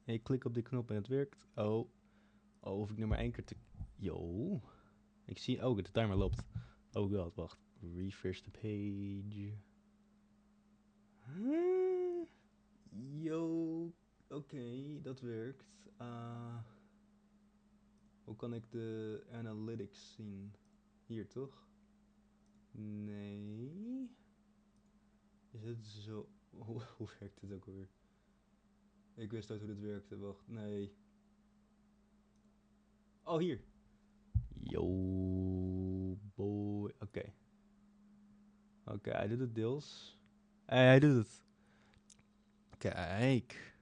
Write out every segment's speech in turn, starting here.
Ik klik op die knop en het werkt. Oh, hoef ik nu maar 1 keer te... Yo. Ik zie... Oh, de timer loopt. Oh god, wacht. Refresh the page. Yo. Oké, dat werkt. Hoe kan ik de analytics zien? Hier, toch? Nee. Is het zo... Hoe werkt het ook alweer? Ik wist uit hoe dit werkte. Wacht, nee. Oh, hier. Yo, boy. Oké. Oké, hij doet het deels. Hij doet het. Kijk.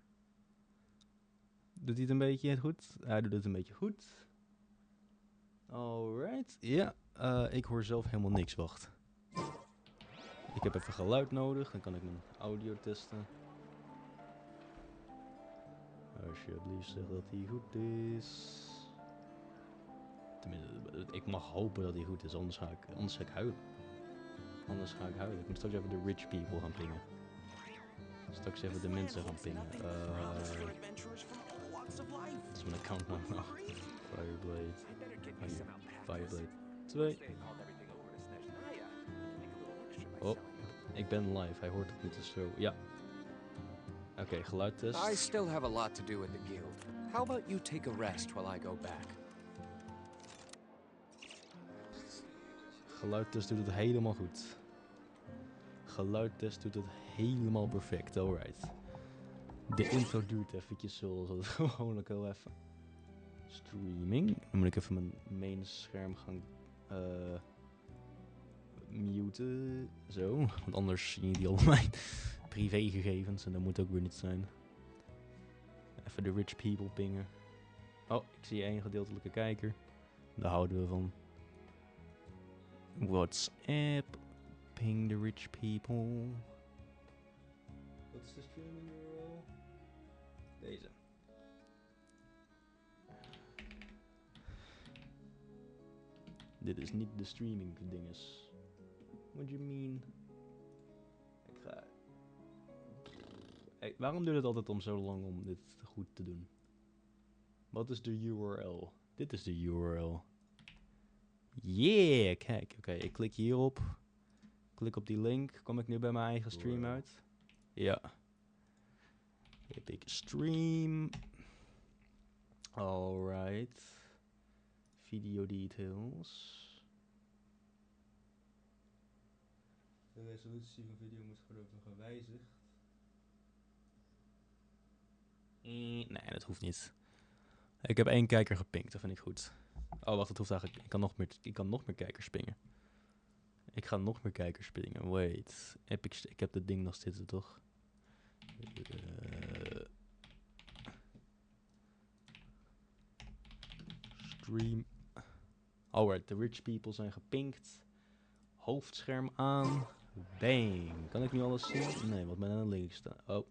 Doet hij het een beetje goed? Hij doet het een beetje goed. Alright. Ja, ik hoor zelf helemaal niks. Wacht. Ik heb even geluid nodig. Dan kan ik mijn audio testen. Alsjeblieft zeg dat hij goed is. Tenminste, ik mag hopen dat hij goed is. Anders ga ik huilen. Ik moet straks even de rich people gaan pingen. Straks even de mensen gaan pingen. Dat is mijn account nou. Fireblade. Fireblade 2. Oh, ik ben live. Hij hoort het niet zo. Ja. Oké, geluidtest. I still have a lot to do with the guild. How about you take a rest while I go back? Geluidtest doet het helemaal goed. Geluidtest doet het helemaal perfect. Alright. De intro duurt eventjes zoals het gewoonlijk heel even. Streaming. Dan moet ik even mijn main scherm gaan muten. Zo. Want anders zie je die al mijn privégegevens. En dat moet ook weer niet zijn. Even de rich people pingen. Oh, ik zie 1 gedeeltelijke kijker. Daar houden we van. WhatsApp. Ping the rich people. Wat is de streaming URL? Deze. Dit is niet de streaming dinges. What do you mean? Ik ga... Hey, waarom duurt het altijd om zo lang om dit goed te doen? Wat is de URL? Dit is de URL. Yeah, kijk. Oké, ik klik hierop. Klik op die link. Kom ik nu bij mijn eigen stream uit? Ja. Epic stream. Alright. Video details. De resolutie van video moet worden gewijzigd. Nee, dat hoeft niet. Ik heb 1 kijker gepinkt, dat vind ik goed. Oh, wacht, dat hoeft eigenlijk... Ik kan nog meer kijkers pingen. Ik ga nog meer kijkers pingen. Wait. Epic... Ik heb dat ding nog zitten, toch? Stream. Alright, de rich people zijn gepinkt. Hoofdscherm aan. Bang. Kan ik nu alles zien? Nee, wat ben aan de links staan. Oh,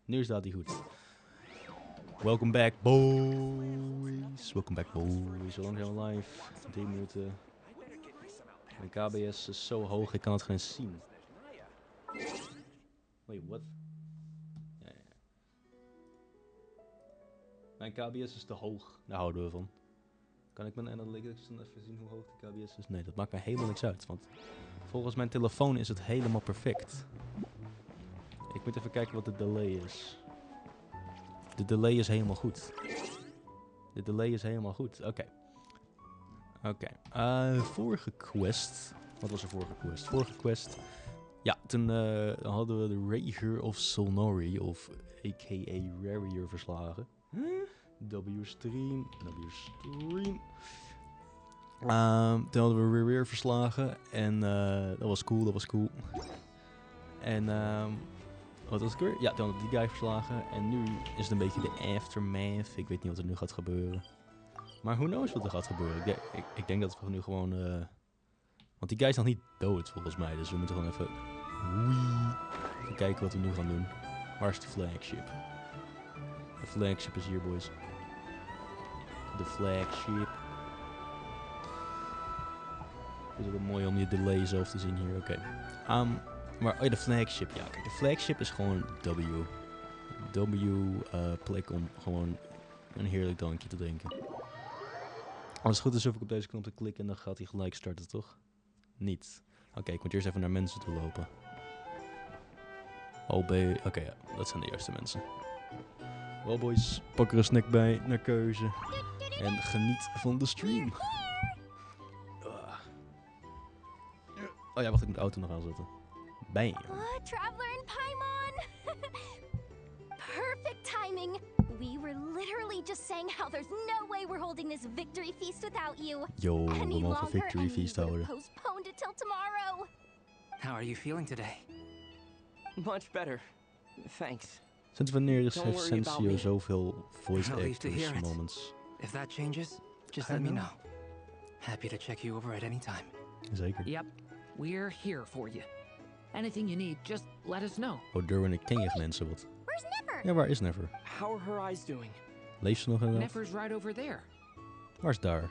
nu staat hij goed. Welcome back, boys. Welcome back, boys. Zo lang zijn we live. 3 minuten. Mijn KBS is zo hoog, ik kan het geen zien. Wait, what? Ja. Mijn KBS is te hoog. Daar houden we van. Kan ik mijn analytics dan even zien hoe hoog de KBS is? Nee, dat maakt mij helemaal niks uit. Want volgens mijn telefoon is het helemaal perfect. Ik moet even kijken wat de delay is. De delay is helemaal goed. De delay is helemaal goed. Oké. Vorige quest. Wat was de vorige quest? Vorige quest. Ja, toen hadden we de Rerir of Solnori, of a.k.a. Rerir verslagen. W-stream. Toen hadden we Rerir verslagen. En dat was cool. En wat was ik weer? Ja, toen hadden we die guy verslagen. En nu is het een beetje de aftermath. Ik weet niet wat er nu gaat gebeuren. Maar who knows wat er gaat gebeuren. Ik denk dat we nu gewoon... want die guy is nog niet dood volgens mij. Dus we moeten gewoon even... Even kijken wat we nu gaan doen. Waar is de flagship? De flagship is hier, boys. De flagship. Het is ook mooi om je delay zelf te zien hier. Oké. Maar de flagship. Ja, kijk. De flagship is gewoon W. W-plek om gewoon een heerlijk drankje te drinken. Als het goed is, hoef ik op deze knop te klikken en dan gaat hij gelijk starten, toch? Niet. Oké, ik moet eerst even naar mensen toe lopen. Oké, ja, dat zijn de eerste mensen. Wel boys, pak er een snack bij, naar keuze. En geniet van de stream. Oh ja, wacht, ik moet de auto nog aanzetten. Bam. Traveler and Paimon! Perfect timing! We were literally just saying how there's no way we're holding this victory feast without you. Yo, we Any mogen longer, victory and we feast would've houden. postponed it till tomorrow. How are you feeling today? Much better. Thanks. Sinds wanneer Don't heeft worry about Sensio me. zoveel voice Relieved to hear actors it. moments? If that changes, just I let me know. know. Happy to check you over at any time. Zeker. Yep, we're here for you. Anything you need, just let us know. Oh, Derwin, ik ken je mensen wat. Where's Never? Ja, waar is Never? How are her eyes doing? Leeft ze nog inderdaad? Nefer's right over there. Waar is daar?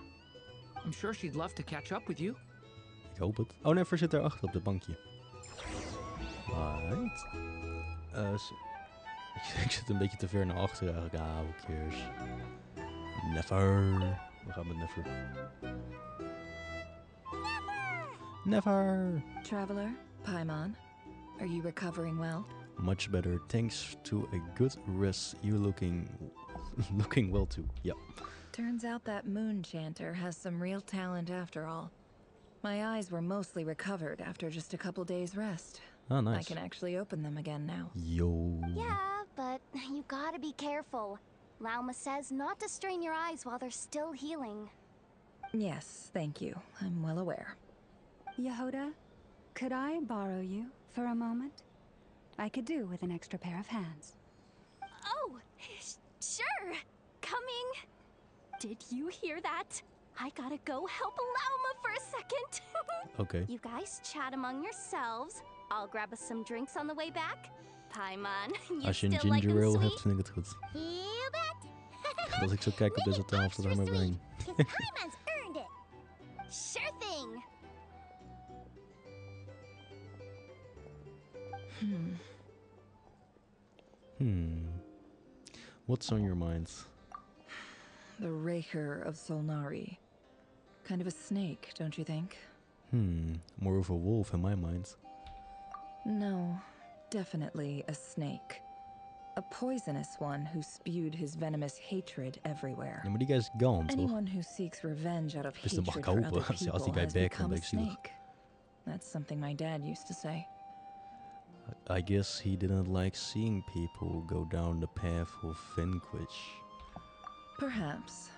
I'm sure she'd love to catch up with you. Ik hoop het. Oh, Never zit daar achter op het bankje. Right. Ik zit een beetje te ver naar achter eigenlijk. Ah, who cares. Never. We gaan met Never. Never. Traveler, Paimon, are you recovering well? Much better. Thanks to a good rest. You looking well too. Yeah. Turns out that moon chanter has some real talent after all. My eyes were mostly recovered after just a couple days rest. Ah, I nice. can actually open them again now. Yo. Yeah, but you gotta be careful. Lauma says not to strain your eyes while they're still healing. Yes, thank you. I'm well aware. Yehoda, could I borrow you for a moment? I could do with an extra pair of hands. Oh, sure. Coming. Did you hear that? I gotta go help Lauma for a second. Oké. You guys chat among yourselves. I'll grab us some drinks on the way back. Paimon, you Als je een still like ginger them ale sweet? hebt, vind ik het goed. You bet. Dat ik zo kijk op deze tafel er maar heen. Paimon's earned it. Sure thing. What's on your mind? The Rerir of Solnari. Kind of a snake, don't you think? More of a wolf in my mind. No, definitely a snake. A poisonous one who spewed his venomous hatred everywhere. Ja, maar die guy is gone, toch? Anyone who seeks revenge out of Dus dan mag hatred ik for hopen, other als die people guy has back become a komt, ik zie nog. snake. That's something my dad used to say. I guess he didn't like seeing people go down the path of vanquish. Perhaps.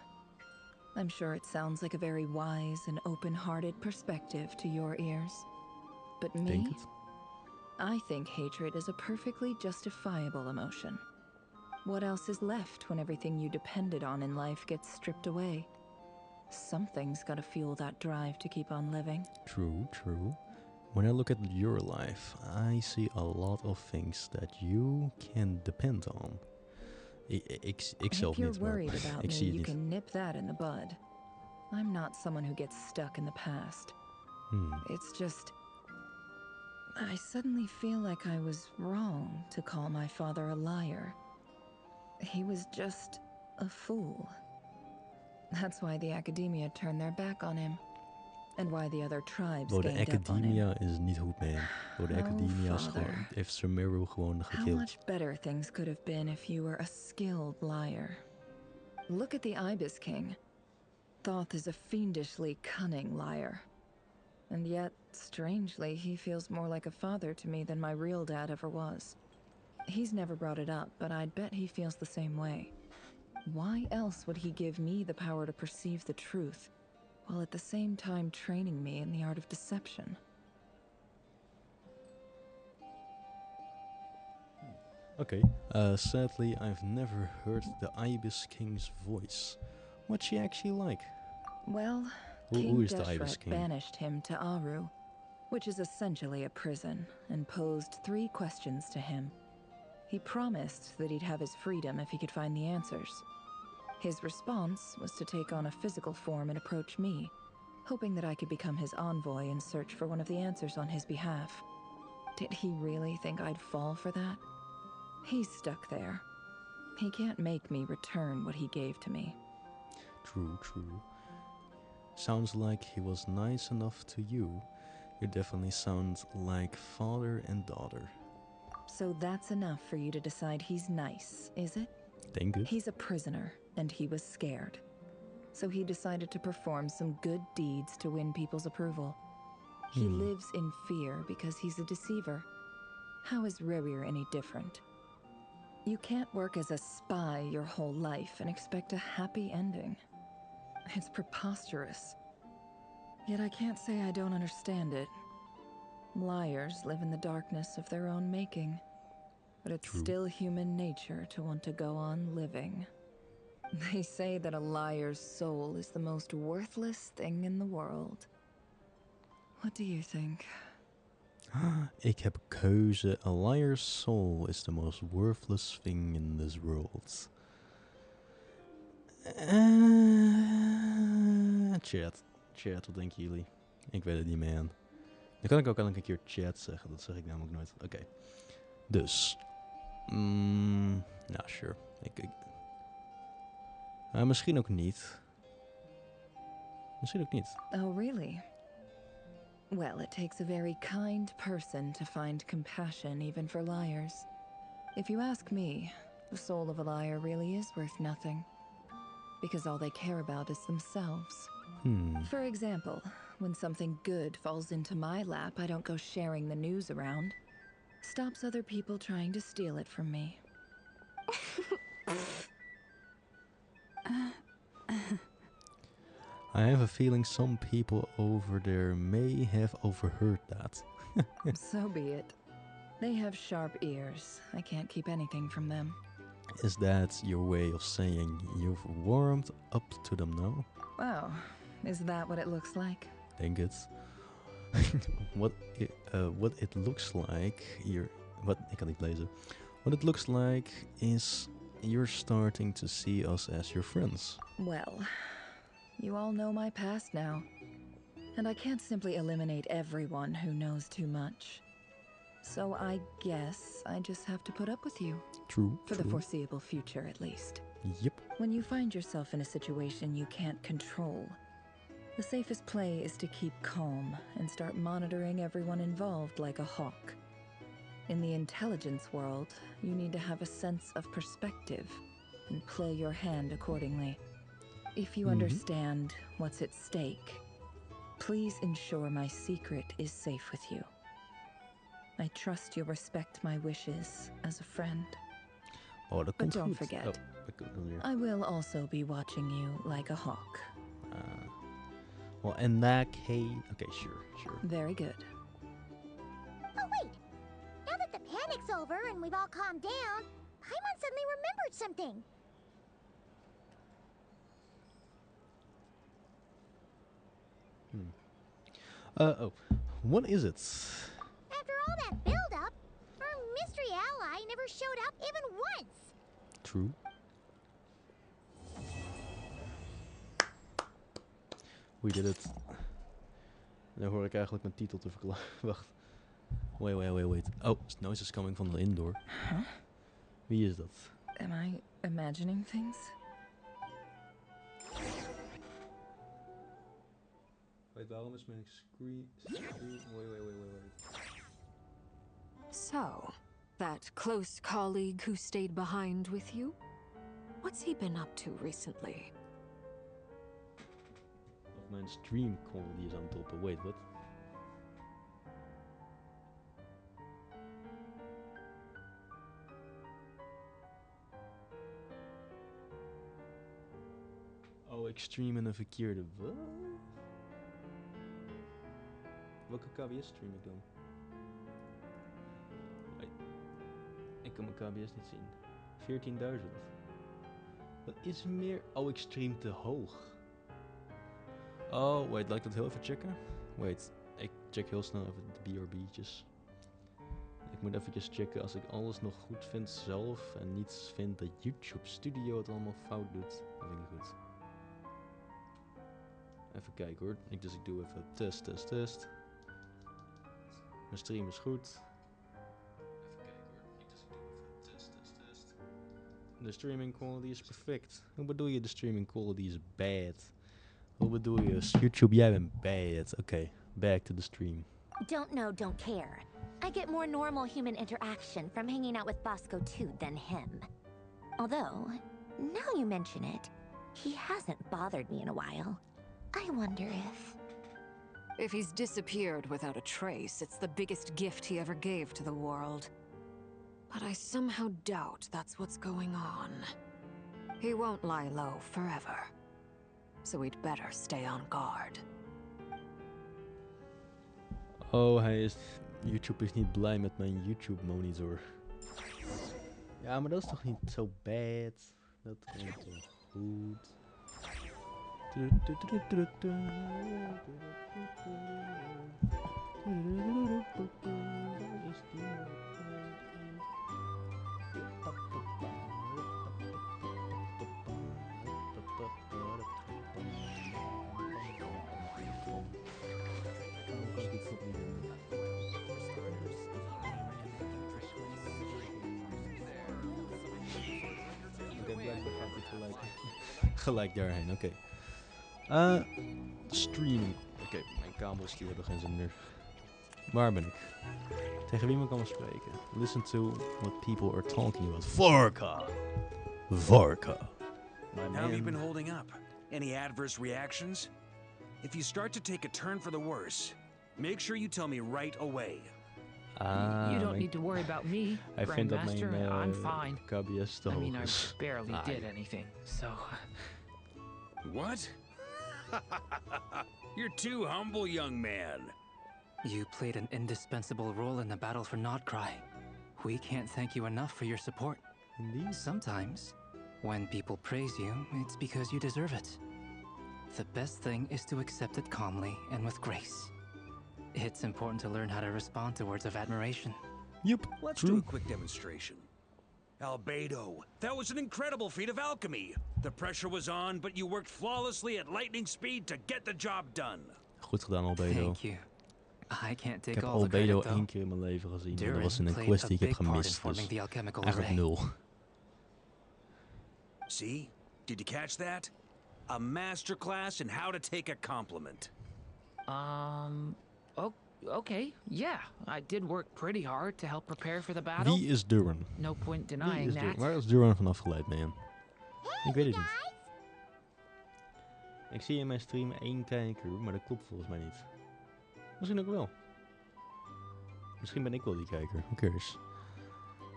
I'm sure it sounds like a very wise and open-hearted perspective to your ears. But me, Denk het. I think hatred is a perfectly justifiable emotion. What else is left when everything you depended on in life gets stripped away? Something's gotta fuel that drive to keep on living. True, true. When I look at your life, I see a lot of things that you can depend on. Ik zelf If you're niet, maar worried about ik me, zie het you niet. can nip that in the bud. I'm not someone who gets stuck in the past. It's just... I suddenly feel like I was wrong to call my father a liar. He was just a fool. That's why the academia turned their back on him. And why the other tribes Bro, de ganged up on him. academia is niet goed, man. Bro, de Oh, academia is father. gewoon, heeft Sumeru gewoon How gekild. much better things could have been if you were a skilled liar. Look at the Ibis King. Thoth is a fiendishly cunning liar. And yet, strangely, he feels more like a father to me than my real dad ever was. He's never brought it up, but I'd bet he feels the same way. Why else would he give me the power to perceive the truth, while at the same time training me in the art of deception? Okay. Sadly, I've never heard the Ibis King's voice. What's she actually like? Well, Who King is the Ibis Deshret King? banished him to Aru, which is essentially a prison, and posed 3 questions to him. He promised that he'd have his freedom if he could find the answers. His response was to take on a physical form and approach me, hoping that I could become his envoy and search for one of the answers on his behalf. Did he really think I'd fall for that? He's stuck there, He can't make me return what he gave to me. True, true. Sounds like he was nice enough to you. You definitely sound like father and daughter. So that's enough for you to decide he's nice, is it? Denk het. He's a prisoner, and he was scared. So he decided to perform some good deeds to win people's approval. He lives in fear because he's a deceiver. How is Rerir any different? You can't work as a spy your whole life and expect a happy ending. It's preposterous. Yet I can't say I don't understand it. Liars live in the darkness of their own making. But it's still human nature to want to go on living. They say that a liar's soul is the most worthless thing in the world. What do you think? Ik heb keuze. A liar's soul is the most worthless thing in this world. Chat, wat denken jullie? Ik weet het niet, man. Dan kan ik ook elke keer chat zeggen. Dat zeg ik namelijk nooit. Oké. Dus. Nou, sure. Misschien ook niet. Misschien ook niet. Oh, really? Well, it takes a very kind person to find compassion even for liars. If you ask me, the soul of a liar really is worth nothing. Because all they care about is themselves. For example, when something good falls into my lap, I don't go sharing the news around. Stops other people trying to steal it from me. I have a feeling some people over there may have overheard that. So be it. They have sharp ears. I can't keep anything from them. Is that your way of saying you've warmed up to them now? Wow, is that what it looks like? Denk het. What it looks like here. Ik kan niet lezen. What it looks like is you're starting to see us as your friends. Well, you all know my past now. And I can't simply eliminate everyone who knows too much. So I guess I just have to put up with you. True. For the foreseeable future, at least. Yep. When you find yourself in a situation you can't control, the safest play is to keep calm and start monitoring everyone involved like a hawk. In the intelligence world, you need to have a sense of perspective and play your hand accordingly. If you understand what's at stake, please ensure my secret is safe with you. I trust you'll respect my wishes as a friend. Oh, dat But komt don't goed. forget, Oh, dat komt dan weer. I will also be watching you like a hawk. Well, in that case... Okay, sure. Very good. Oh, wait! Now that the panic's over and we've all calmed down, Paimon suddenly remembered something. Oh, what is it? After all that build-up, our mystery ally never showed up even once. True. We did it. Nu hoor ik eigenlijk mijn titel te verklaren. Wacht. Wait. Oh, noise is coming from the indoor. Huh? Wie is dat? Am I imagining things? Wait, waarom is mijn screen... Wait. So, that close colleague who stayed behind with you? What's he been up to recently? Of mijn stream quality is aan het toppen. Wait, what? Oh, ik stream in een verkeerde... Wat? Welke KBS stream ik dan? Wait. Ik kan mijn KBS niet zien. 14.000. Dat is meer... Oh, ik stream te hoog. Oh, wait, laat ik dat heel even checken? Wait, ik check heel snel even de BRB'tjes. Ik moet eventjes checken als ik alles nog goed vind zelf en niet vind dat YouTube Studio het allemaal fout doet. Dat vind ik goed. Even kijken hoor. Ik doe even test. Mijn stream is goed. Even kijken hoor. Ik doe even test. De streaming quality is perfect. Hoe bedoel je de streaming quality is bad? Hoe bedoel je? YouTube, jij bent bad. Oké, back to the stream. Don't know, don't care. I get more normal human interaction from hanging out with Bosco too than him. Although, now you mention it, he hasn't bothered me in a while. I wonder if... If he's disappeared without a trace, it's the biggest gift he ever gave to the world. But I somehow doubt that's what's going on. He won't lie low forever. So we'd better stay on guard. Oh, YouTube is niet blij met mijn YouTube monitor. Ja, maar dat is toch niet zo bad? Dat komt toch goed? Gelijk daarheen, oké. Streaming. Oké, mijn kabels die hebben geen zin meer. Waar ben ik? Tegen wie moet ik allemaal spreken? Listen to what people are talking about. Varka! Varka. How have you been holding up? Any adverse reactions? If you start to take a turn for the worse, make sure you tell me right away. You don't need to worry about me, Hij vindt dat Grandmaster. mijn I'm fine. KBS te I hoog mean, I is. barely did anything, so... What? You're too humble, young man. You played an indispensable role in the battle for Nodcry. We can't thank you enough for your support. Indeed. Sometimes, when people praise you, it's because you deserve it. The best thing is to accept it calmly and with grace. It's important to learn how to respond to words of admiration. Yep. Let's do a quick demonstration. Albedo, that was an incredible feat of alchemy. The pressure was on, but you worked flawlessly at lightning speed to get the job done. Goed gedaan, Albedo. Thank you. I can't Ik take heb all the Albedo credit, 1 though. keer in mijn leven gezien. Durin Dat was in een played quest a die ik heb big part in gemist. forming Dus the alchemical eigenlijk array. 0. See? Did you catch that? A masterclass in how to take a compliment. Okay, yeah. I did work pretty hard to help prepare for the battle. Wie is Durin? No point Wie denying is Durin? that. Waar is Durin vanaf geleid, man? Ik weet het niet. Ik zie in mijn stream 1 kijker, maar dat klopt volgens mij niet. Misschien ook wel. Misschien ben ik wel die kijker. Who cares?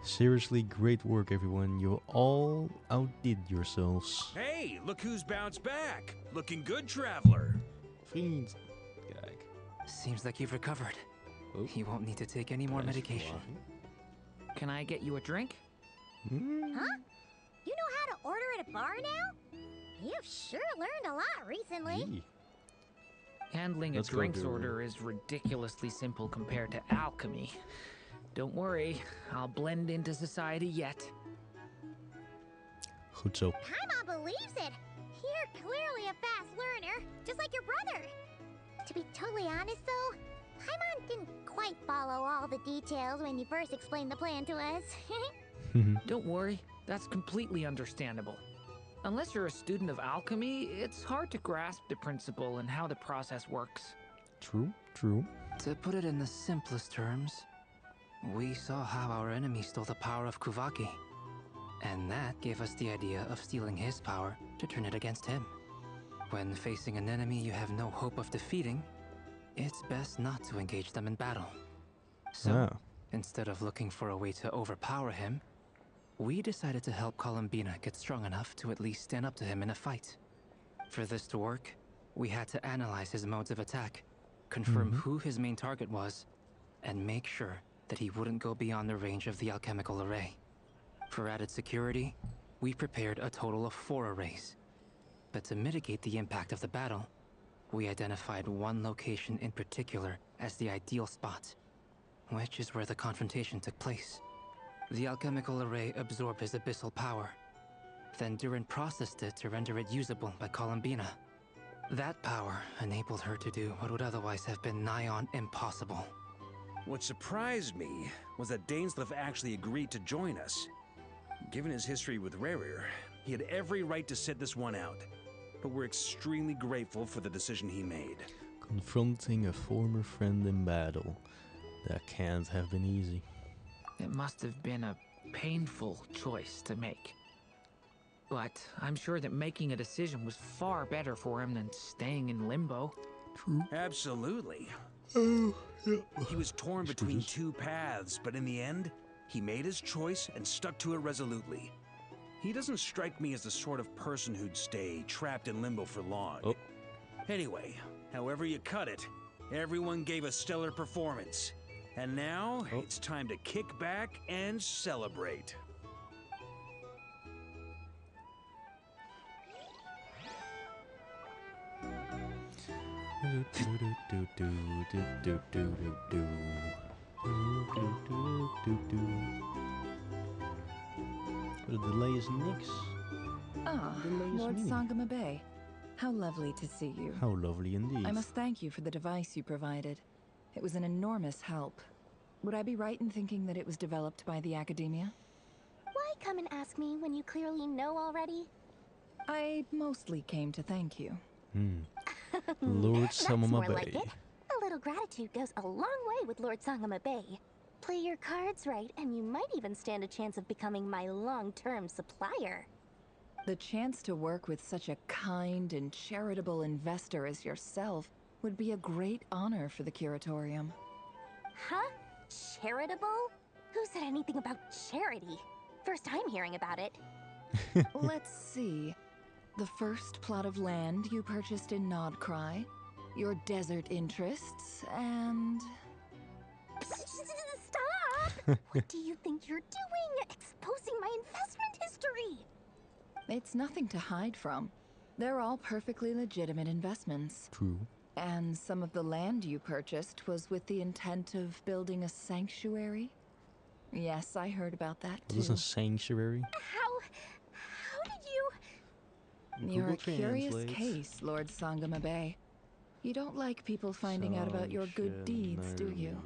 Seriously, great work everyone. You all outdid yourselves. Hey, look who's bounced back. Looking good, traveler. Vriend. Kijk. Seems like you've recovered. Oh. You won't need to take any more medication. Can I get you a drink? Huh? You know how to order at a bar now? You've sure learned a lot recently. Yee. Handling Let's a go, drinks Durin. order is ridiculously simple compared to alchemy. Don't worry, I'll blend into society yet. Goed zo. Paimon believes it. You're clearly a fast learner, just like your brother. To be totally honest though, Paimon didn't quite follow all the details when you first explained the plan to us. Don't worry, that's completely understandable. Unless you're a student of alchemy, it's hard to grasp the principle and how the process works. True, true. To put it in the simplest terms, we saw how our enemy stole the power of Kuvaki. And that gave us the idea of stealing his power to turn it against him. When facing an enemy you have no hope of defeating, it's best not to engage them in battle. So, instead of looking for a way to overpower him, we decided to help Columbina get strong enough to at least stand up to him in a fight. For this to work, we had to analyze his modes of attack, confirm who his main target was, and make sure that he wouldn't go beyond the range of the alchemical array. For added security, we prepared a total of 4 arrays. But to mitigate the impact of the battle, we identified one location in particular as the ideal spot, which is where the confrontation took place. The alchemical array absorbed his abyssal power. Then Durin processed it to render it usable by Columbina. That power enabled her to do what would otherwise have been nigh on impossible. What surprised me was that Dainsleif actually agreed to join us. Given his history with Rerir, he had every right to sit this one out. But we're extremely grateful for the decision he made. Confronting a former friend in battle. That can't have been easy. It must have been a painful choice to make. But I'm sure that making a decision was far better for him than staying in limbo. True. Absolutely. Oh, yeah. He was torn between two paths, but in the end, he made his choice and stuck to it resolutely. He doesn't strike me as the sort of person who'd stay trapped in limbo for long. Oh. Anyway, however you cut it, everyone gave a stellar performance. And now, it's time to kick back and celebrate. The delay is niks. Ah, Lord Sangamabe. How lovely to see you. How lovely indeed. I must thank you for the device you provided. It was an enormous help. Would I be right in thinking that it was developed by the Academia? Why come and ask me when you clearly know already? I mostly came to thank you. Lord That's more Sangamabe. like it. A little gratitude goes a long way with Lord Sangamabe. Play your cards right, and you might even stand a chance of becoming my long-term supplier. The chance to work with such a kind and charitable investor as yourself would be a great honor for the Curatorium. Huh? Charitable? Who said anything about charity? First I'm hearing about it. Let's see. The first plot of land you purchased in Nodcry, your desert interests, and... Stop! What do you think you're doing? Exposing my investment history! It's nothing to hide from. They're all perfectly legitimate investments. True. And some of the land you purchased was with the intent of building a sanctuary? Yes, I heard about that too. What is a sanctuary? How did you... You're a Google curious Translate. case, Lord Sangamabe. You don't like people finding out about your good deeds, do you?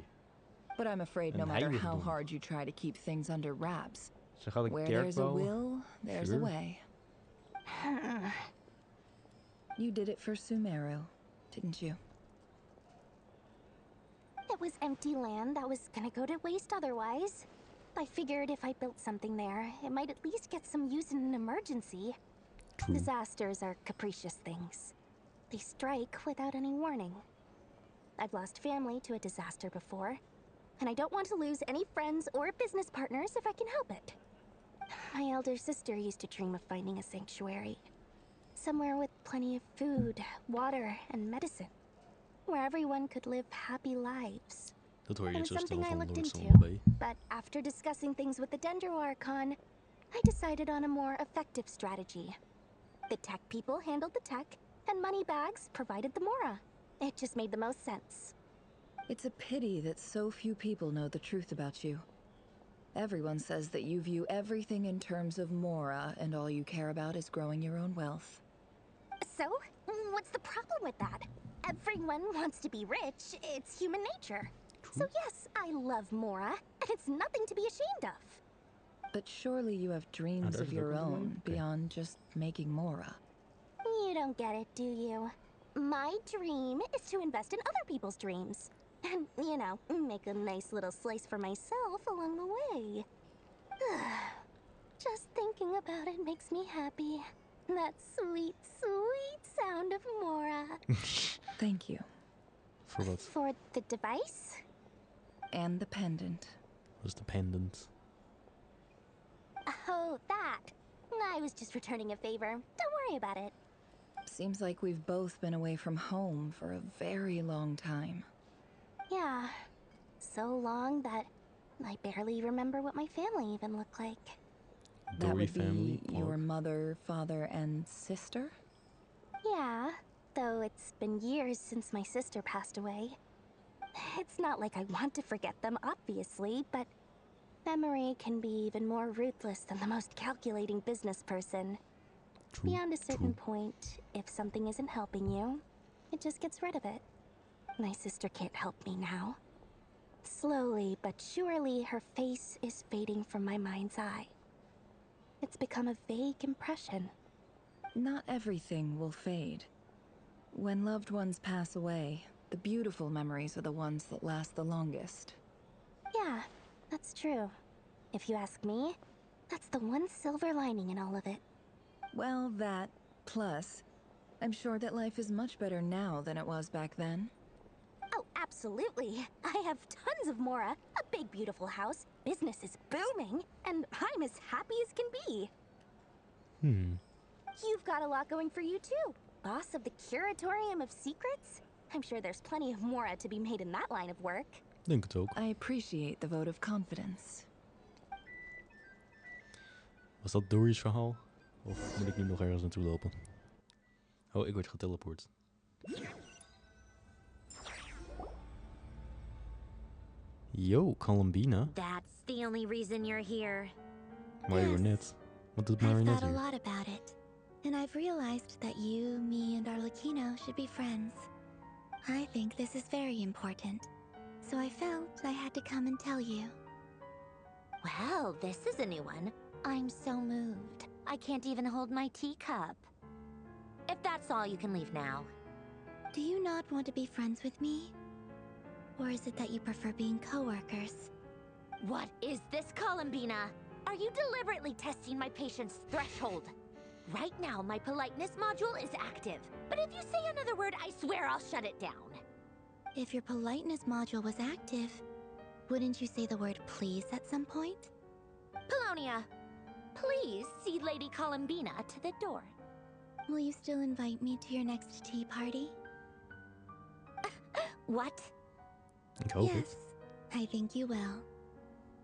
But I'm afraid no Een matter how heiligdom. hard you try to keep things under wraps, Ze gaat een where kerk there's a bouwen. will, there's a Sure. way. You did it for Sumeru, didn't you? It was empty land that was gonna go to waste otherwise. I figured if I built something there, it might at least get some use in an emergency. True. Disasters are capricious things. They strike without any warning. I've lost family to a disaster before, and I don't want to lose any friends or business partners if I can help it. My elder sister used to dream of finding a sanctuary. Somewhere with plenty of food, water, and medicine. Where everyone could live happy lives. Dat hoor It je was zo stil something I van looked Lord into, Sangamabe. but after discussing things with the Dendro Archon, I decided on a more effective strategy. The tech people handled the tech, and Moneybags provided the Mora. It just made the most sense. It's a pity that so few people know the truth about you. Everyone says that you view everything in terms of Mora, and all you care about is growing your own wealth. So, what's the problem with that? Everyone wants to be rich. It's human nature. So yes, I love Mora, and it's nothing to be ashamed of. But surely you have dreams daar of is het your ook een own probleem. Oké. beyond just making Mora. You don't get it, do you? My dream is to invest in other people's dreams. And, you know, make a nice little slice for myself along the way. Just thinking about it makes me happy. That sweet, sweet sound of Mora. Thank you. Voor wat? For the device? And the pendant. Dat is de pendant. Oh, that. I was just returning a favor. Don't worry about it. Seems like we've both been away from home for a very long time. Yeah. So long that I barely remember what my family even looked like. That Dory would family. be your Plug. mother, father, and sister? Yeah, though it's been years since my sister passed away. It's not like I want to forget them, obviously, but memory can be even more ruthless than the most calculating business person. True. Beyond a certain True. point, if something isn't helping you, it just gets rid of it. My sister can't help me now. Slowly but surely, her face is fading from my mind's eye. It's become a vague impression. Not everything will fade. When loved ones pass away, the beautiful memories are the ones that last the longest. Yeah, that's true. If you ask me, that's the one silver lining in all of it. Well, that, plus, I'm sure that life is much better now than it was back then. Oh, absolutely. I have tons of Mora, a big beautiful house, business is booming, and I'm as happy as can be. You've got a lot going for you too. Boss of the Curatorium of Secrets? I'm sure there's plenty of Mora to be made in that line of work. Denk het ook. I appreciate the vote of confidence. Was dat Dory's verhaal? Of moet ik nu nog ergens naartoe lopen? Oh, ik word geteleport. Yo, Columbina. That's the only reason you're here. Marrionette. Wat doet I've Marrionette thought a hier? lot about it. And I've realized that you, me, and Arlecchino should be friends. I think this is very important. So I felt I had to come and tell you. Well, this is a new one. I'm so moved. I can't even hold my teacup. If that's all, you can leave now. Do you not want to be friends with me? Or is it that you prefer being co-workers? What is this, Columbina? Are you deliberately testing my patience threshold? Right now, my politeness module is active. But if you say another word, I swear I'll shut it down. If your politeness module was active, wouldn't you say the word please at some point? Polonia, please see Lady Columbina to the door. Will you still invite me to your next tea party? What? Ik hoop Yes, het. I think you will.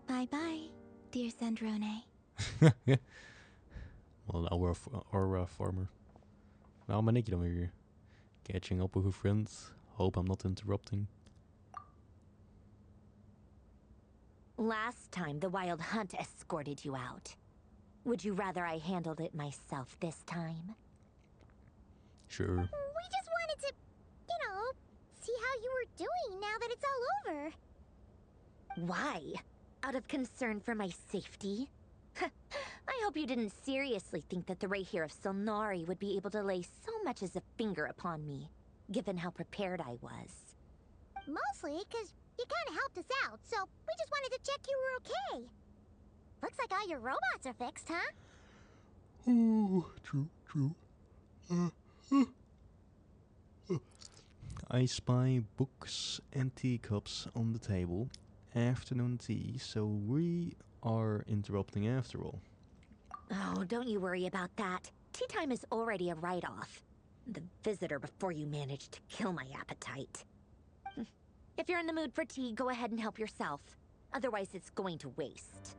Bye-bye, dear Sandrone. Wat een aura farmer. Waarom ben ik dan weer hier? Catching up with a friend. Hope I'm not interrupting. Last time, the Wild Hunt escorted you out. Would you rather I handled it myself this time? Sure. We just wanted to, see how you were doing now that it's all over. Why? Out of concern for my safety? I hope you didn't seriously think that the Rerir of Solnari would be able to lay so much as a finger upon me, given how prepared I was. Mostly because you kind of helped us out, so we just wanted to check you were okay. Looks like all your robots are fixed, huh? Oh, true. I spy books and teacups on the table. Afternoon tea, so we are interrupting after all. Oh, don't you worry about that. Tea time is already a write-off. The visitor before you managed to kill my appetite. If you're in the mood for tea, go ahead and help yourself. Otherwise, it's going to waste.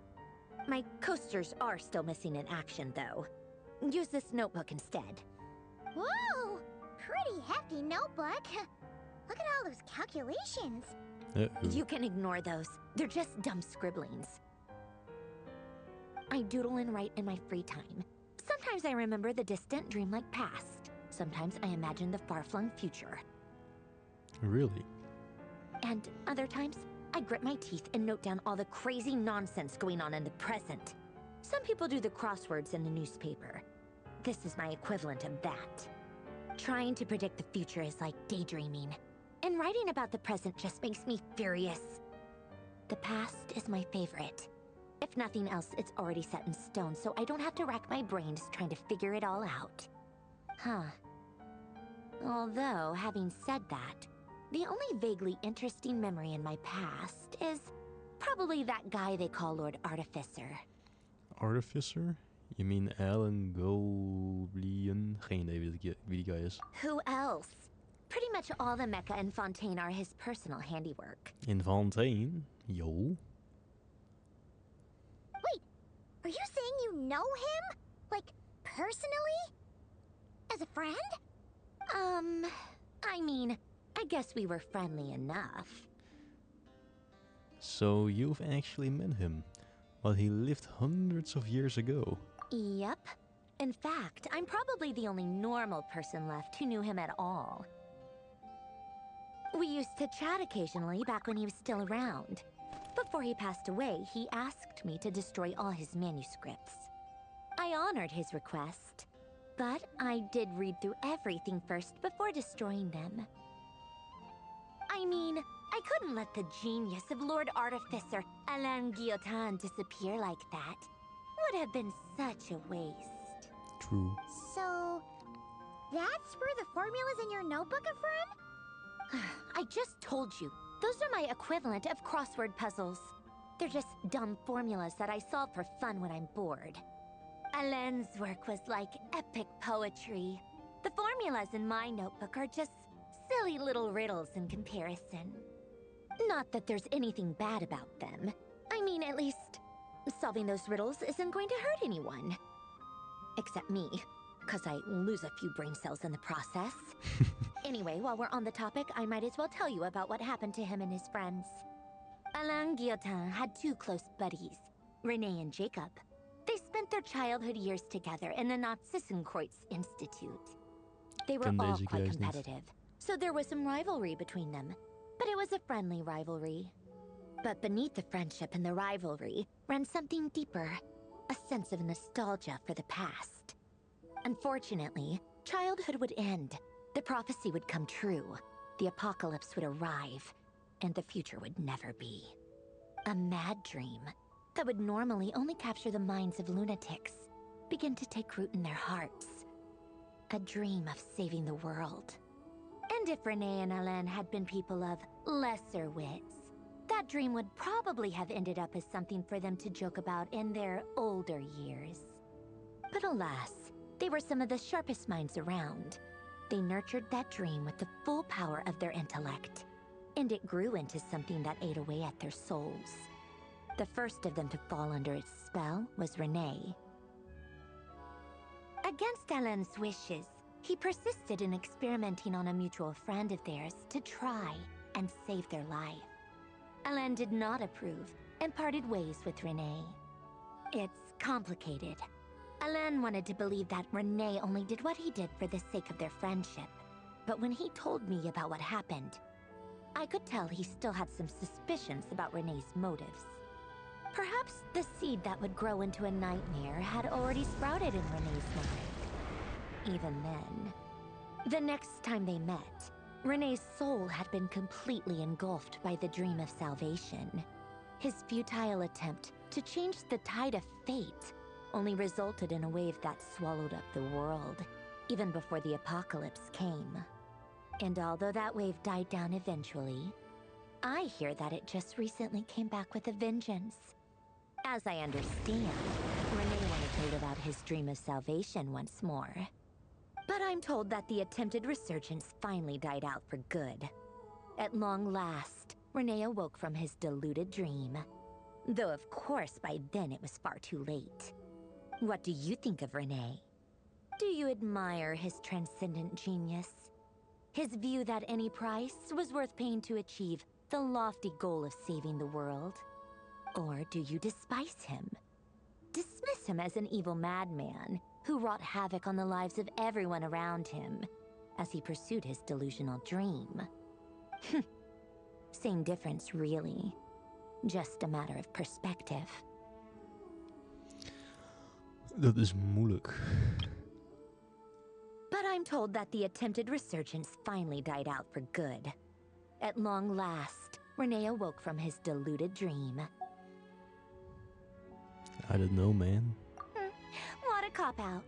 My coasters are still missing in action, though. Use this notebook instead. Whoa! Pretty hefty notebook. Look at all those calculations. Uh-oh. You can ignore those. They're just dumb scribblings. I doodle and write in my free time. Sometimes I remember the distant, dreamlike past. Sometimes I imagine the far-flung future. Really? And other times, I grit my teeth and note down all the crazy nonsense going on in the present. Some people do the crosswords in the newspaper. This is my equivalent of that. Trying to predict the future is like daydreaming. And writing about the present just makes me furious. The past is my favorite. If nothing else, it's already set in stone, so I don't have to rack my brains trying to figure it all out. Huh. Although, having said that, the only vaguely interesting memory in my past is probably that guy they call Lord Artificer. Artificer? You mean Alan Goblian? Geen idee wie die guy is. Who else? Pretty much all the mecha in Fontaine are his personal handiwork. In Fontaine? Yo. Wait, are you saying you know him? Like, personally? As a friend? I mean, I guess we were friendly enough. So you've actually met him, but he lived hundreds of years ago. Yep. In fact, I'm probably the only normal person left who knew him at all. We used to chat occasionally back when he was still around. Before he passed away, he asked me to destroy all his manuscripts. I honored his request. But I did read through everything first before destroying them. I mean, I couldn't let the genius of Lord Artificer Alain Guillotin disappear like that. Would have been such a waste. True. So, that's where the formulas in your notebook are from? I just told you. Those are my equivalent of crossword puzzles. They're just dumb formulas that I solve for fun when I'm bored. Alain's work was like epic poetry. The formulas in my notebook are just silly little riddles in comparison. Not that there's anything bad about them. I mean, at least, solving those riddles isn't going to hurt anyone. Except me, because I lose a few brain cells in the process. Anyway, while we're on the topic, I might as well tell you about what happened to him and his friends. Alain Guillotin had two close buddies, Renee and Jacob. They spent their childhood years together in the Narzissenkreuz Institute. They were all quite competitive, so there was some rivalry between them. But it was a friendly rivalry. But beneath the friendship and the rivalry ran something deeper, a sense of nostalgia for the past. Unfortunately, childhood would end, the prophecy would come true, the apocalypse would arrive, and the future would never be. A mad dream that would normally only capture the minds of lunatics begin to take root in their hearts. A dream of saving the world. And if Renee and Alain had been people of lesser wits, that dream would probably have ended up as something for them to joke about in their older years. But alas, they were some of the sharpest minds around. They nurtured that dream with the full power of their intellect, and it grew into something that ate away at their souls. The first of them to fall under its spell was Renee. Against Alain's wishes, he persisted in experimenting on a mutual friend of theirs to try and save their life. Alain did not approve and parted ways with Renee. It's complicated. Alain wanted to believe that Renee only did what he did for the sake of their friendship. But when he told me about what happened, I could tell he still had some suspicions about Renee's motives. Perhaps the seed that would grow into a nightmare had already sprouted in Renee's mind. Even then, the next time they met, Renee's soul had been completely engulfed by the dream of salvation. His futile attempt to change the tide of fate only resulted in a wave that swallowed up the world, even before the apocalypse came. And although that wave died down eventually, I hear that it just recently came back with a vengeance. As I understand, Renee wanted to live out his dream of salvation once more. But I'm told that the attempted resurgence finally died out for good. At long last, Renee awoke from his deluded dream. Though of course by then it was far too late. What do you think of Renee? Do you admire his transcendent genius? His view that any price was worth paying to achieve the lofty goal of saving the world? Or do you despise him? Dismiss him as an evil madman who wrought havoc on the lives of everyone around him as he pursued his delusional dream? Same difference, really. Just a matter of perspective. Dat is moeilijk. But I'm told that the attempted resurgence finally died out for good. At long last, Renee awoke from his deluded dream. I don't know, man. What a cop-out.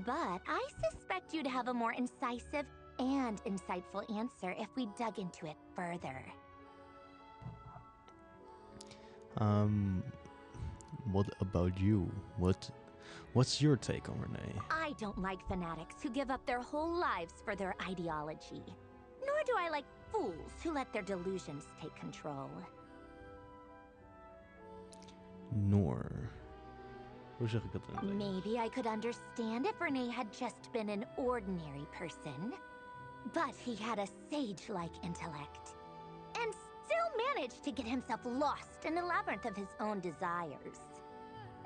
But I suspect you'd have a more incisive and insightful answer if we dug into it further. What about you? What's your take on Renee? I don't like fanatics who give up their whole lives for their ideology. Nor do I like fools who let their delusions take control. Nor. Hoe zeg ik dat in het Engels? Maybe I could understand if Renee had just been an ordinary person. But he had a sage-like intellect. And still managed to get himself lost in the labyrinth of his own desires.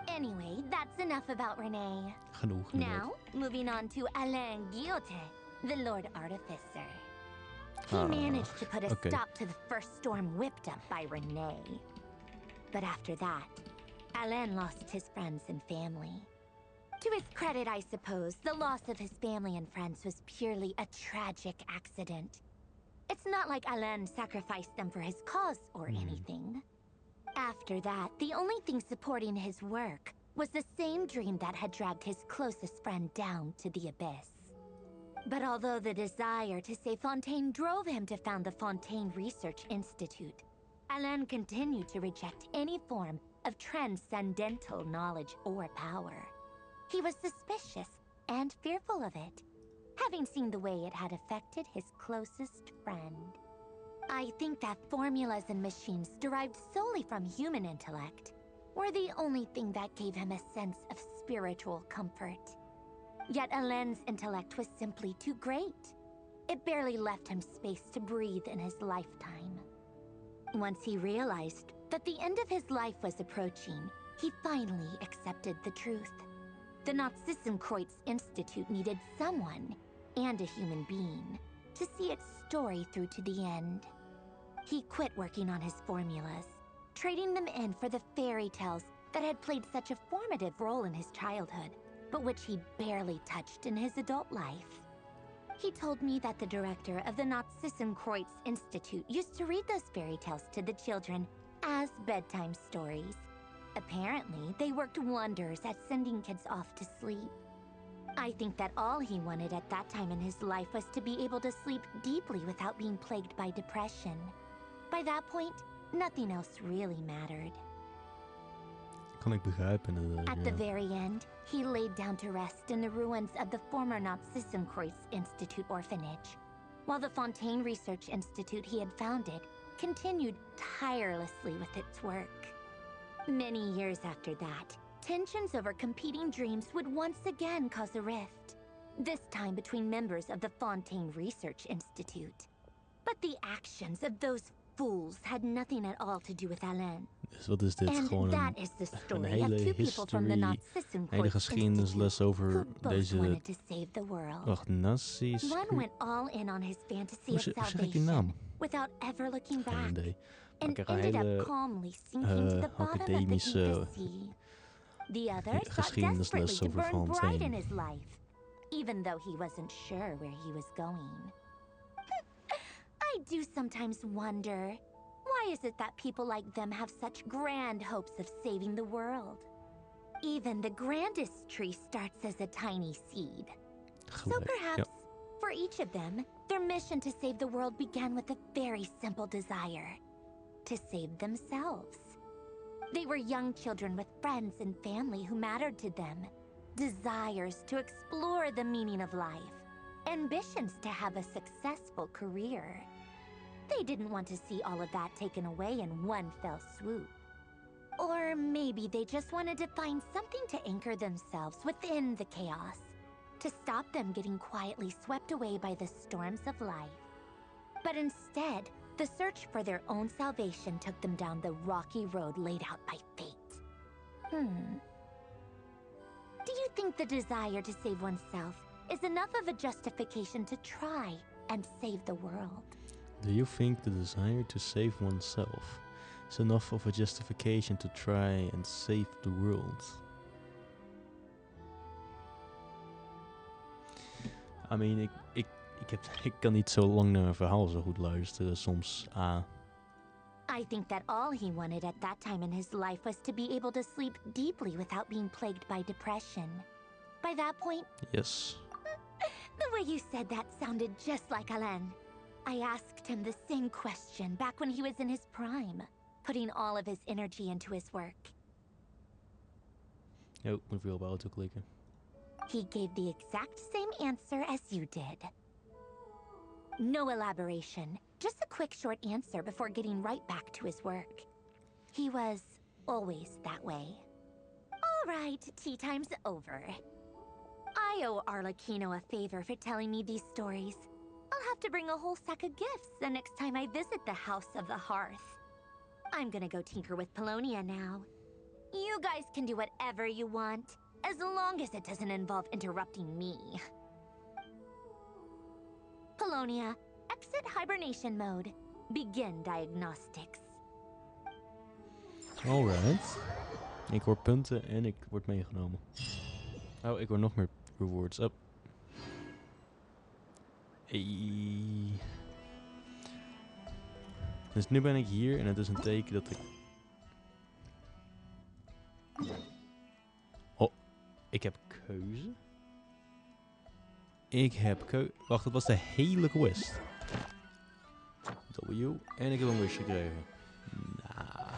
Anyway, that's enough about Renee. Genoeg. Now, moving on to Alain Guillotin, the Lord Artificer. He managed to put a stop to the first storm whipped up by Renee. But after that, Alain lost his friends and family. To his credit, I suppose, the loss of his family and friends was purely a tragic accident. It's not like Alain sacrificed them for his cause or anything. After that, the only thing supporting his work was the same dream that had dragged his closest friend down to the abyss. But although the desire to save Fontaine drove him to found the Fontaine Research Institute, Alain continued to reject any form of transcendental knowledge or power. He was suspicious and fearful of it, having seen the way it had affected his closest friend. I think that formulas and machines derived solely from human intellect were the only thing that gave him a sense of spiritual comfort. Yet Alain's intellect was simply too great. It barely left him space to breathe in his lifetime. Once he realized that the end of his life was approaching, he finally accepted the truth. The Nazissenkreuz Institute needed someone, and a human being, to see its story through to the end. He quit working on his formulas, trading them in for the fairy tales that had played such a formative role in his childhood, but which he barely touched in his adult life. He told me that the director of the Nazissenkreuz Institute used to read those fairy tales to the children as bedtime stories. Apparently, they worked wonders at sending kids off to sleep. I think that all he wanted at that time in his life was to be able to sleep deeply without being plagued by depression. By that point, nothing else really mattered. Kan ik begrijpen inderdaad. At the very end, he laid down to rest in the ruins of the former Nazissenkreuz Institute orphanage, while the Fontaine Research Institute he had founded continued tirelessly with its work. Many years after that, tensions over competing dreams would once again cause a rift, this time between members of the Fontaine Research Institute. But the actions of those fools had nothing at all to do with Alain. Dus wat is dit? And Gewoon that is the een story hele of two people from the history, Nazissenkreuz hele geschiedenisles Institute over who both deze... wanted to save the world. Wacht, nazi's... One went all in on his fantasy Hoe of zeg ik die salvation naam? without ever looking Geen back, idee. Maar and ik heb een ended hele up calmly sinking to the bottom of the academische deepest sea. The other sought geschiedenisles desperately to over burn bright Fontaine. in his life, even though he wasn't sure where he was going. I do sometimes wonder, why is it that people like them have such grand hopes of saving the world? Even the grandest tree starts as a tiny seed. So Gelijk, perhaps, ja. for each of them, their mission to save the world began with a very simple desire: to save themselves. They were young children with friends and family who mattered to them, desires to explore the meaning of life, ambitions to have a successful career. They didn't want to see all of that taken away in one fell swoop. Or maybe they just wanted to find something to anchor themselves within the chaos, to stop them getting quietly swept away by the storms of life. But instead, the search for their own salvation took them down the rocky road laid out by fate. Do you think the desire to save oneself is enough of a justification to try and save the world? Do you think the desire to save oneself is enough of a justification to try and save the world? I mean, ik kan niet zo lang naar een verhaal zo goed luisteren soms. I think that all he wanted at that time in his life was to be able to sleep deeply without being plagued by depression. By that point... Yes. The way you said that sounded just like Alain. I asked him the same question back when he was in his prime, putting all of his energy into his work. Oh, moet weer op auto klikken. He gave the exact same answer as you did. No elaboration, just a quick short answer before getting right back to his work. He was always that way. All right, tea time's over. I owe Arlecchino a favor for telling me these stories. I'll have to bring a whole sack of gifts the next time I visit the House of the Hearth. I'm gonna go tinker with Polonia now. You guys can do whatever you want, as long as it doesn't involve interrupting me. Polonia, exit hibernation mode. Begin diagnostics. Alright. Ik hoor punten en ik word meegenomen. Oh, ik hoor nog meer rewards. Up. Hey. Dus nu ben ik hier en het is een teken dat ik... Oh, ik heb keuze. Wacht, dat was de hele quest. W. En ik heb een wish gekregen. Nou,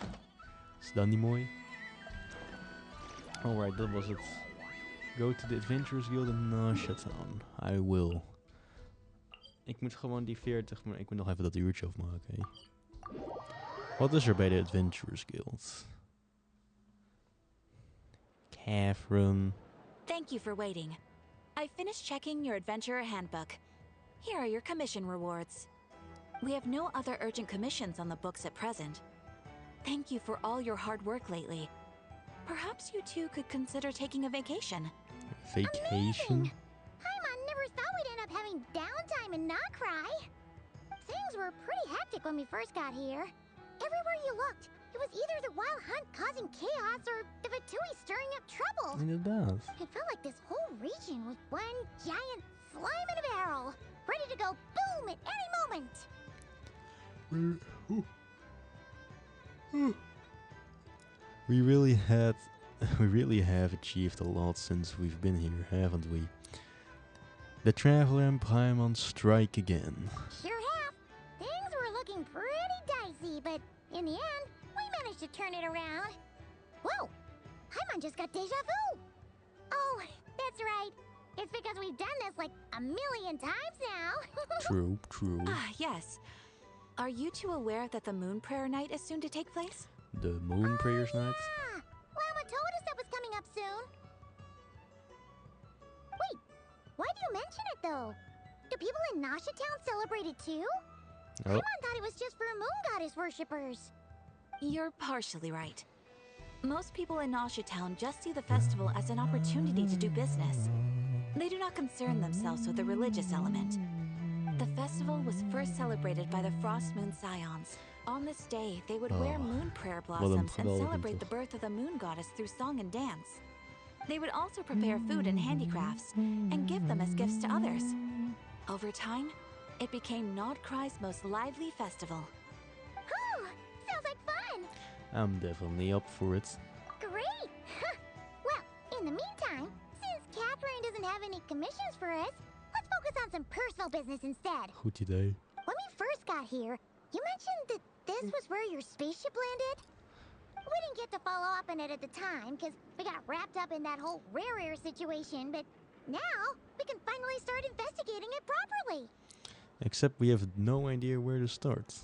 is dat niet mooi? Alright, dat was het. Go to the Adventurers Guild in Nashatown. I will. Ik moet gewoon die 40, maar ik moet nog even dat uurtje afmaken. Hey. Wat is er bij de Adventurers Guild? Catherine. Thank you for waiting. I finished checking your adventurer handbook. Here are your commission rewards. We have no other urgent commissions on the books at present. Thank you for all your hard work lately. Perhaps you two could consider taking a vacation. Amazing! Paimon never thought we'd end up having downtime in Nacry. Things were pretty hectic when we first got here. Everywhere you looked, it was either the Wild Hunt causing chaos or the Vatui stirring up trouble. Inderdaad. It felt like this whole region was one giant slime in a barrel, ready to go boom at any moment. We really have achieved a lot since we've been here, haven't we? The Traveler and Paimon strike again. Sure have. Things were looking pretty dicey, but in the end, we managed to turn it around. Whoa! Paimon just got deja vu! Oh, that's right. It's because we've done this like a million times now. True, true. Ah, yes. Are you two aware that the Moon Prayer Night is soon to take place? The Moon Prayers Night? Yeah! Llama told us that was coming up soon. Wait, why do you mention it though? Do people in Nasha Town celebrate it too? Oh. Paimon thought it was just for Moon Goddess worshippers. You're partially right. Most people in Nasha Town just see the festival as an opportunity to do business. They do not concern themselves with the religious element. The festival was first celebrated by the Frost Moon Scions. On this day, they would wear moon prayer blossoms and celebrate the birth of the moon goddess through song and dance. They would also prepare food and handicrafts and give them as gifts to others. Over time, it became Nodcry's most lively festival. Oh, sounds like fun! I'm definitely up for it. Great! Well, in the meantime, since Catherine doesn't have any commissions for us, let's focus on some personal business instead. Goed idee. When we first got here, you mentioned that this was where your spaceship landed? We didn't get to follow up on it at the time, because we got wrapped up in that whole Rerir situation, but now we can finally start investigating it properly. Except we have no idea where to start.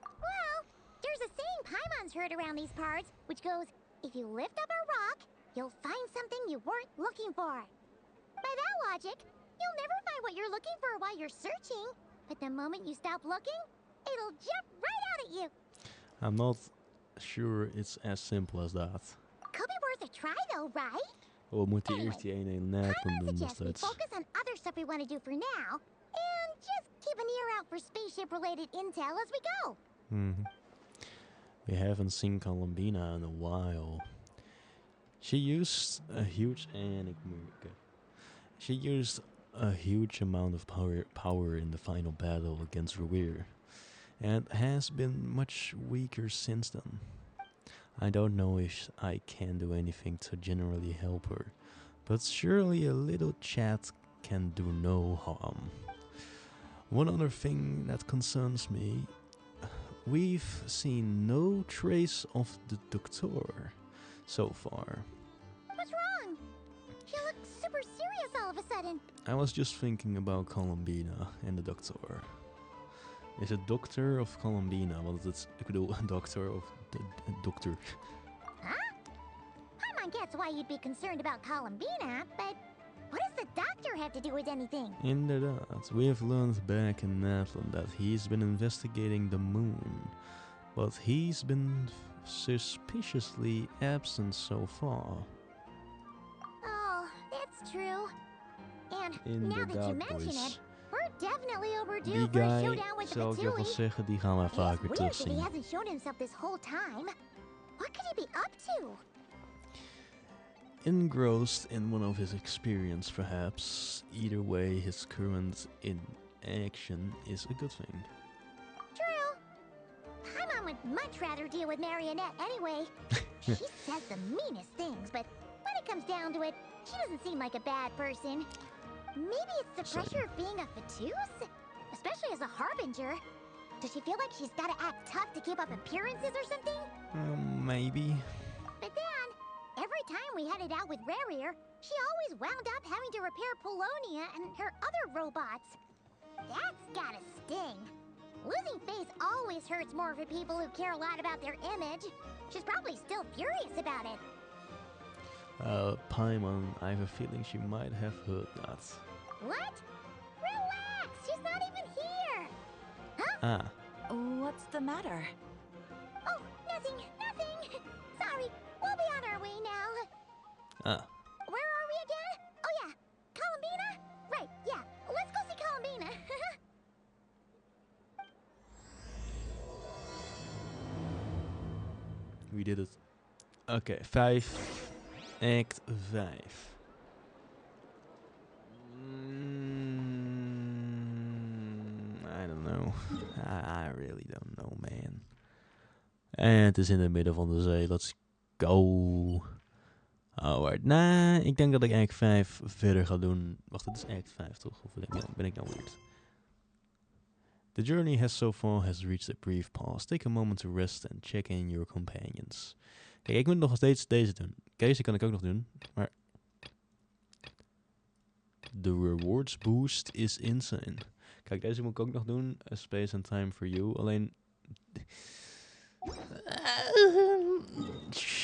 Well, there's a saying Paimon's heard around these parts, which goes, if you lift up a rock, you'll find something you weren't looking for. By that logic, you'll never find what you're looking for while you're searching, but the moment you stop looking, it'll jump right out at you. I'm not sure it's as simple as that. Could be worth a try though, right? We moeten eerst die ene net doen Suggest we destijds. focus on other stuff we want to do for now, and just keep an ear out for spaceship-related intel as we go. We haven't seen Columbina in a while. She used a huge amount of power in the final battle against Rerir, and has been much weaker since then. I don't know if I can do anything to generally help her, but surely a little chat can do no harm. One other thing that concerns me, we've seen no trace of the Doctor so far. What's wrong? She looks super serious all of a sudden. I was just thinking about Columbina and the Doctor. Is het Doctor of Columbina? Want het is, ik bedoel, Doctor of de Doctor. Huh? Paimon gets why you'd be concerned about Columbina, but what does the Doctor have to do with anything? Inderdaad, we have learned back in Natlan that he's been investigating the moon, but he's been suspiciously absent so far. Oh, that's true. And now that you mention it, we're definitely overdue Die for a guy, showdown with the zou ik je Vatui. wel zeggen, die gaan we vaker It's weird that he terugzien. hasn't shown himself this whole time. What could he be up to? engrossed in one of his experience, perhaps. Either way, his current inaction is a good thing. True. Paimon would much rather deal with Marrionette anyway. She says the meanest things, but when it comes down to it, she doesn't seem like a bad person. Maybe it's the pressure of being a Fatuse? Especially as a Harbinger. Does she feel like she's gotta act tough to keep up appearances or something? Maybe. But then, every time we headed out with Rerir, she always wound up having to repair Polonia and her other robots. That's gotta sting. Losing face always hurts more for people who care a lot about their image. She's probably still furious about it. Paimon, I have a feeling she might have heard that. What? Relax, she's not even here. Huh? Ah. What's the matter? Oh, nothing. Sorry, we'll be on our way now. Ah. Where are we again? Oh yeah, Columbina? Right, yeah, let's go see Columbina. We did it. Oké, 5. Act 5. I don't know. I really don't know, man. En het is in het midden van de zee. Let's go. Alright, ik denk dat ik act 5 verder ga doen. Wacht, het is act 5 toch? Of ben ik nou weird? The journey so far has reached a brief pause. Take a moment to rest and check in your companions. Kijk, ik moet nog steeds deze doen. Keuze kan ik ook nog doen, maar de rewards boost is insane. Kijk, deze moet ik ook nog doen. A space and time for you. Alleen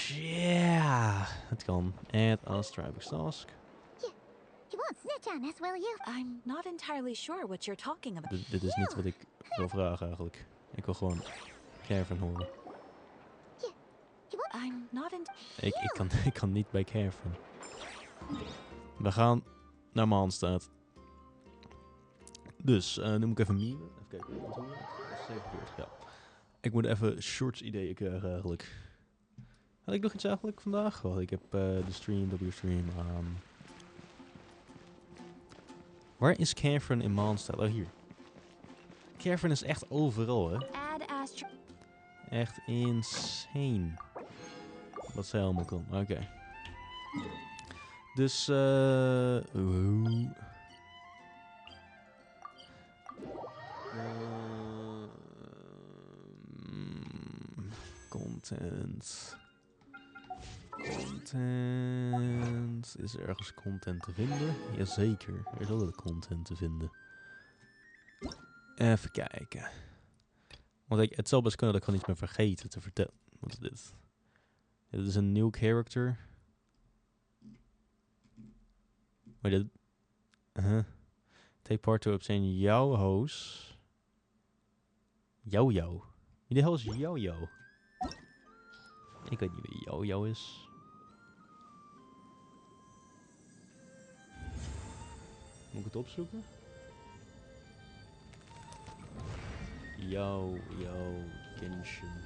ja, het kan. Add as Tribex task. You won't snitch on us, will you? I'm not entirely sure what you're talking about. Dit is niet wat ik wil vragen eigenlijk. Ik wil gewoon Caravan horen. I'm not in. Ik kan niet bij Caravan. We gaan naar Maanstaat. Dus, nu moet ik even memen. Even kijken. Wat doen we? 47, ja. Ik moet even shorts ideeën krijgen eigenlijk. Had ik nog iets eigenlijk vandaag? Oh, ik heb de stream aan. Waar is Caravan in Maanstaat? Oh, hier. Caravan is echt overal, hè? Echt insane. Wat zij allemaal kan. Oké. Dus, content. Is er ergens content te vinden? Jazeker, er is altijd content te vinden. Even kijken. Want het zal best kunnen dat ik gewoon iets ben vergeten te vertellen. Wat is dit? Dit is een nieuw character. Maar dit... Take part to obtain jouw host. Jouw. Wie de hel is jouw? Ik weet niet wie jouw is. Moet ik het opzoeken? Jouw Genshin.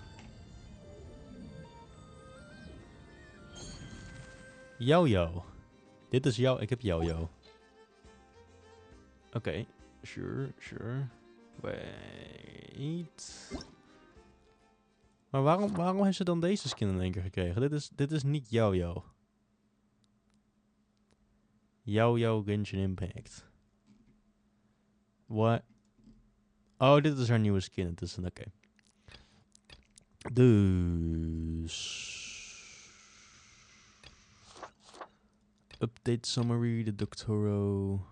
Jouw. Dit is jou. Ik heb jouw. Oké. Sure. Wait. Maar waarom heeft ze dan deze skin in één keer gekregen? Dit is niet jouw. Jouw Genshin Impact. What? Oh, dit is haar nieuwe skin. Het is een oké. Dus... Update summary, de Doctoro...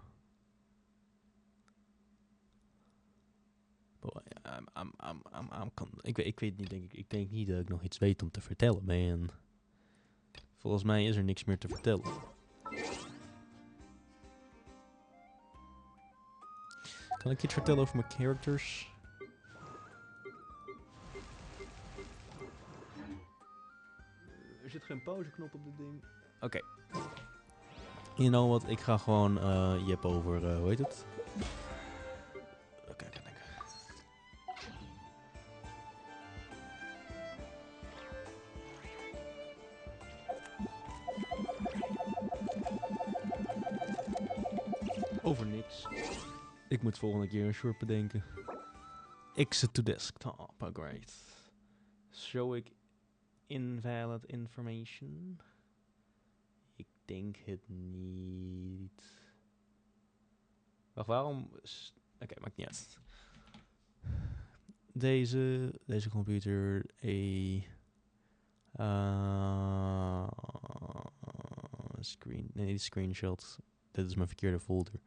Ik weet niet, denk ik. Ik denk niet dat ik nog iets weet om te vertellen, man. Volgens mij is er niks meer te vertellen. Kan ik iets vertellen over mijn characters? Er zit geen pauzeknop op dit ding. Oké. You know what? Ik ga gewoon jeppen over, hoe heet het? Kijk. Ik moet volgende keer een short bedenken. Exit to desktop. Oh, great. Show ik invalid information? Ik denk het niet. Wacht, waarom... Oké, maakt niet uit. Deze computer... Screen... Nee, niet screenshot. Dit is mijn verkeerde folder.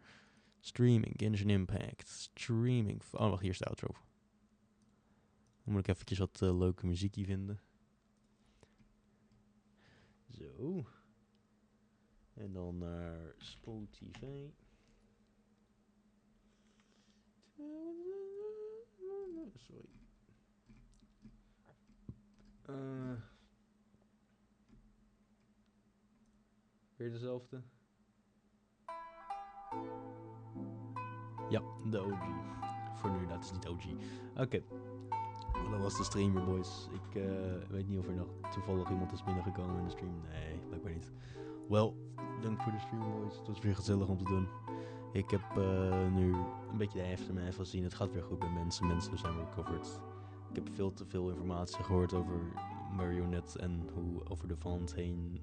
Streaming, Genshin Impact. Streaming... Oh, wacht, hier is de outro. Dan moet ik eventjes wat leuke muziekje vinden. Zo. En dan naar Spotify. Sorry. Weer dezelfde. Ja, de OG. Voor nu, dat is niet OG. Oké. Dat was de stream weer, boys. Ik weet niet of er nog toevallig iemand is binnengekomen in de stream. Nee, blijkbaar niet. Wel, dank voor de stream, boys. Het was weer gezellig om te doen. Ik heb nu een beetje de aftermath gezien. Het gaat weer goed bij mensen. Mensen zijn recovered. Ik heb veel te veel informatie gehoord over Marrionette en hoe over de Fontaine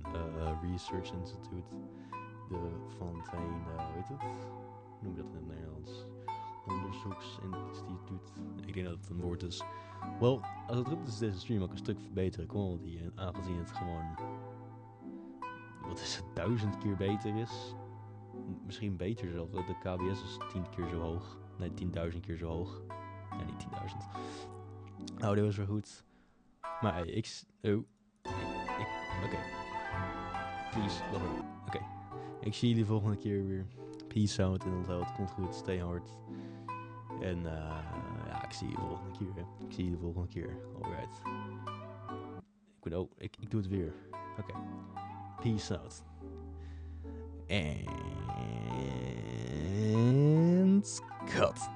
Research Institute. De Fontaine, weet het? Hoe noem je dat in het Nederlands? Onderzoeksinstituut. Ik denk dat het een woord is. Wel, als het goed is deze stream ook een stuk verbeteren quality. En aangezien het gewoon... Wat is het? 1000 keer beter is. Misschien beter zelfs. De KBS is 10 keer zo hoog. Nee, 10.000 keer zo hoog. Nee, niet 10.000. Audio is weer goed. Maar hey, Oké. Please, oké. Ik zie jullie volgende keer weer. Peace out en onthoud, het komt goed. Stay hard. En ja, ik zie je volgende keer. Hè. Ik zie je de volgende keer. Alright. Ik doe het weer. Oké. Peace out. And cut.